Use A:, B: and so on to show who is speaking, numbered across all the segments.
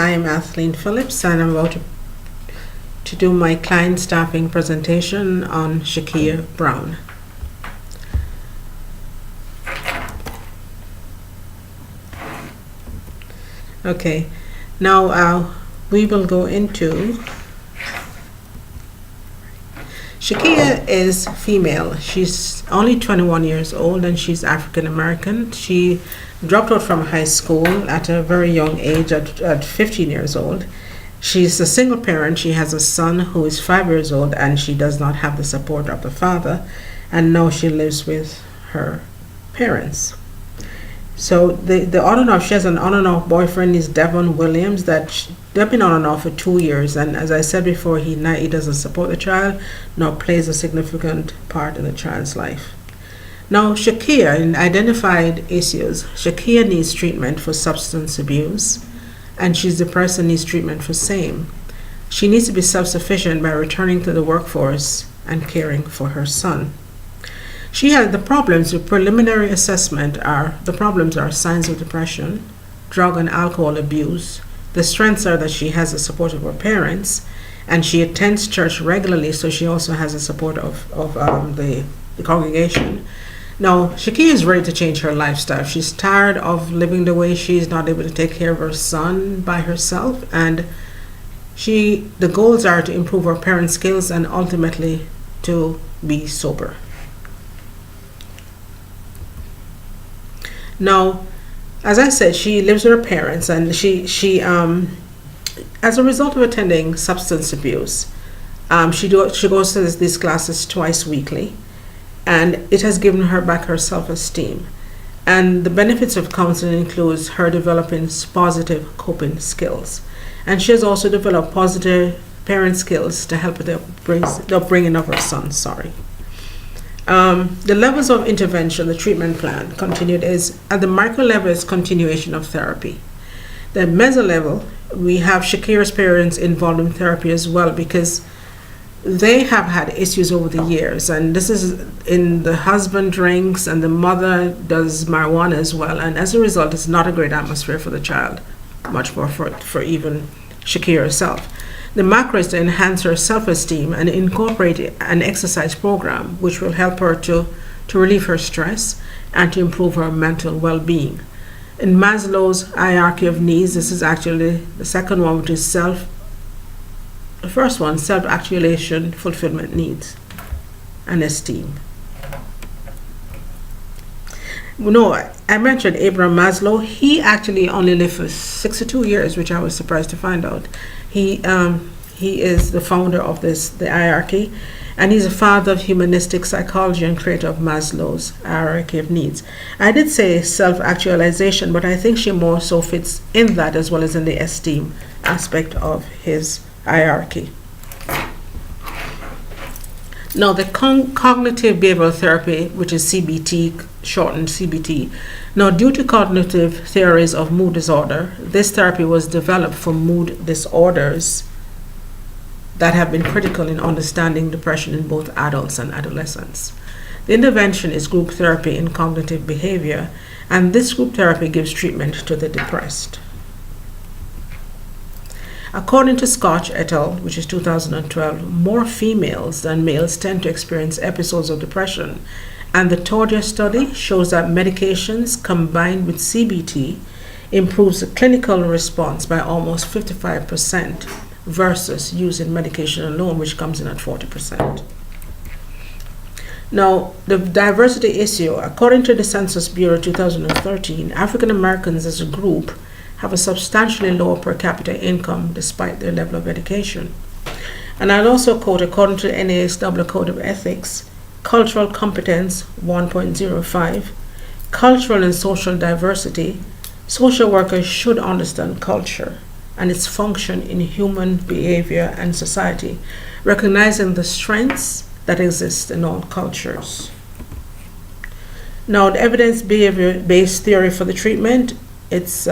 A: I'm Athlene Phillips, and I'm about to do my client staffing presentation on Shakia Brown. Okay, now we will go into Shakia is female. She's only 21 years old and she's African American. She dropped out from high school at a very young age, at 15 years old. She's a single parent. She has a son who is 5 years old and she does not have the support of the father. And now she lives with her parents. So the on and off, she has an on and off boyfriend, is Devon Williams, they've been on and off for 2 years, and as I said before, he doesn't support the child, nor plays a significant part in the child's life. Now, Shakia, in identified issues, Shakia needs treatment for substance abuse, and she's depressed and needs treatment for same. She needs to be self-sufficient by returning to the workforce and caring for her son. She had the problems with preliminary assessment the problems are signs of depression, drug and alcohol abuse. The strengths are that she has the support of her parents, and she attends church regularly, so she also has the support of the congregation. Now, Shakia is ready to change her lifestyle. She's tired of living the way she's not able to take care of her son by herself, and the goals are to improve her parents' skills and ultimately to be sober. Now, as I said, she lives with her parents, and she as a result of attending substance abuse, she goes to these classes twice weekly, and it has given her back her self-esteem. And the benefits of counseling includes her developing positive coping skills, and she has also developed positive parent skills to help with the upbringing of her son. The levels of intervention, the treatment plan continued, is at the micro level is continuation of therapy. The meso level, we have Shakia's parents involved in therapy as well, because they have had issues over the years, and this is in the husband drinks and the mother does marijuana as well, and as a result it's not a great atmosphere for the child, much more for even Shakia herself. The macro is to enhance her self-esteem and incorporate an exercise program which will help her to relieve her stress and to improve her mental well-being. In Maslow's hierarchy of needs, this is actually the second one, which is the first one, self-actualization, fulfillment needs, and esteem. No, I mentioned Abraham Maslow. He actually only lived for 62 years, which I was surprised to find out. He is the founder of the hierarchy, and he's a father of humanistic psychology and creator of Maslow's hierarchy of needs. I did say self-actualization, but I think she more so fits in that as well as in the esteem aspect of his hierarchy. Now, the cognitive behavioral therapy, which is CBT, shortened CBT. Now, due to cognitive theories of mood disorder, this therapy was developed for mood disorders that have been critical in understanding depression in both adults and adolescents. The intervention is group therapy in cognitive behavior, and this group therapy gives treatment to the depressed. According to Scotch et al., which is 2012, more females than males tend to experience episodes of depression, and the Tordia study shows that medications combined with CBT improves the clinical response by almost 55% versus using medication alone, which comes in at 40%. Now, the diversity issue, according to the Census Bureau 2013, African Americans as a group have a substantially lower per capita income despite their level of education. And I'll also quote, according to the NASW Code of Ethics, cultural competence 1.05, cultural and social diversity, social workers should understand culture and its function in human behavior and society, recognizing the strengths that exist in all cultures. Now, the evidence behavior-based theory for the treatment, it's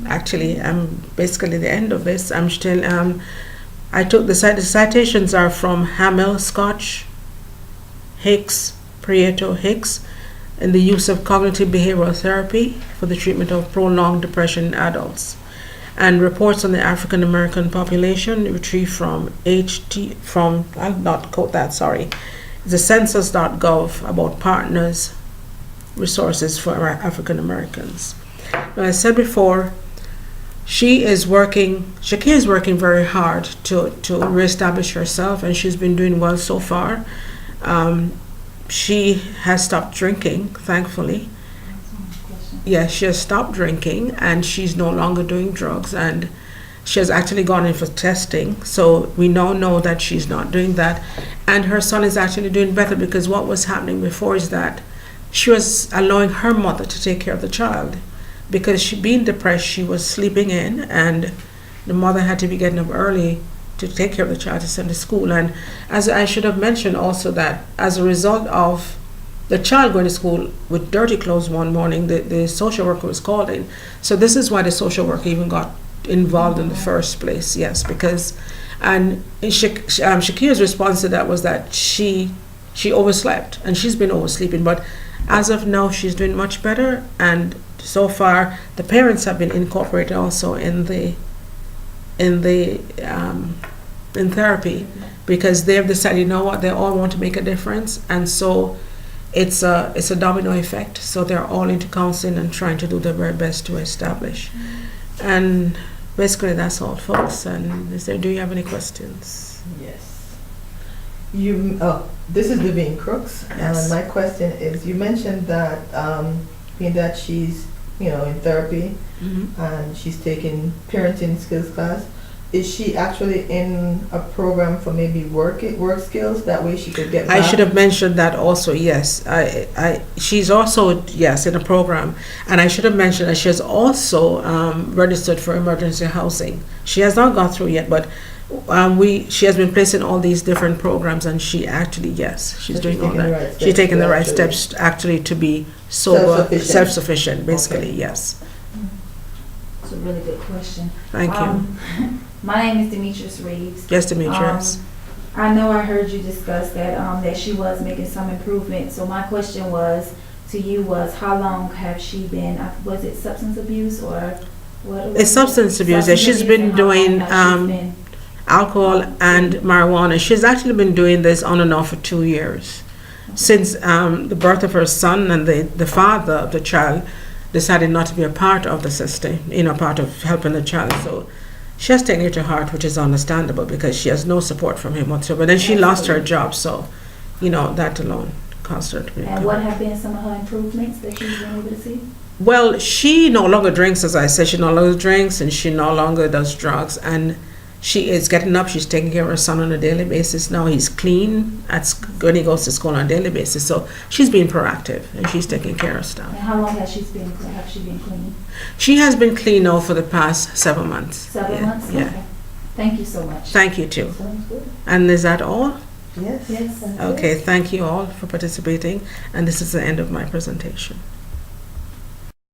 A: actually, I'm basically the end of this. I'm still, I took the citations are from Hamill, Scotch, Hicks, Prieto, Hicks. in the use of cognitive behavioral therapy for the treatment of prolonged depression in adults. And reports on the African American population retrieved from I'll not quote that, sorry, the census.gov about partners resources for African Americans. Now, I said before, Shakia is working very hard to reestablish herself, and she's been doing well so far. She has stopped drinking, thankfully. Yes, she has stopped drinking, and she's no longer doing drugs, and she has actually gone in for testing, so we now know that she's not doing that. And her son is actually doing better, because what was happening before is that she was allowing her mother to take care of the child. Because she being depressed, she was sleeping in, and the mother had to be getting up early to take care of the child to send to school. And as I should have mentioned also, that as a result of the child going to school with dirty clothes one morning, the social worker was called in. So this is why the social worker even got involved in the first place. Yes, because Shakia's response to that was that she overslept, and she's been oversleeping. But as of now, she's doing much better, and so far the parents have been incorporated also in therapy, because they've decided, you know what, they all want to make a difference, and so it's a domino effect. So they're all into counseling and trying to do their very best to establish. And basically that's all, folks. And do you have any questions?
B: Yes. This is Vivian Crooks.
A: Yes.
B: My question is, you mentioned that being that she's in therapy, and she's taking parenting skills class. Is she actually in a program for maybe work skills? That way she could get back?
A: I should have mentioned that also, yes. She's also, yes, in a program. And I should have mentioned that she has also registered for emergency housing. She has not gone through yet, but she has been placed in all these different programs, and she actually, yes, she's doing all that. She's taking the right steps actually to be sober, self-sufficient, basically, okay. Yes.
C: It's a really good question.
A: Thank you.
C: My name is Demetrius Reeves.
A: Yes, Demetrius.
C: I know I heard you discuss that she was making some improvement. So my question to you was, how long have she been? Was it substance abuse or what?
A: It's substance abuse. She's been doing alcohol and marijuana. She's actually been doing this on and off for 2 years, since the birth of her son, and the father of the child decided not to be a part of the system, part of helping the child. So she has taken it to heart, which is understandable, because she has no support from him whatsoever. But then she lost her job, so that alone caused her to be.
C: And what have been some of her improvements that she's been able to see?
A: Well, she no longer drinks, as I said. She no longer drinks, and she no longer does drugs. And she is getting up. She's taking care of her son on a daily basis now. He's clean when he goes to school on a daily basis. So she's being proactive, and she's taking care of stuff.
C: And how long has she been clean?
A: She has been clean now for the past 7 months.
C: 7 months?
A: Yeah.
C: Okay. Thank you so much.
A: Thank you too.
C: Sounds good.
A: And is that all?
B: Yes.
C: Yes.
A: Okay, thank you all for participating, and this is the end of my presentation.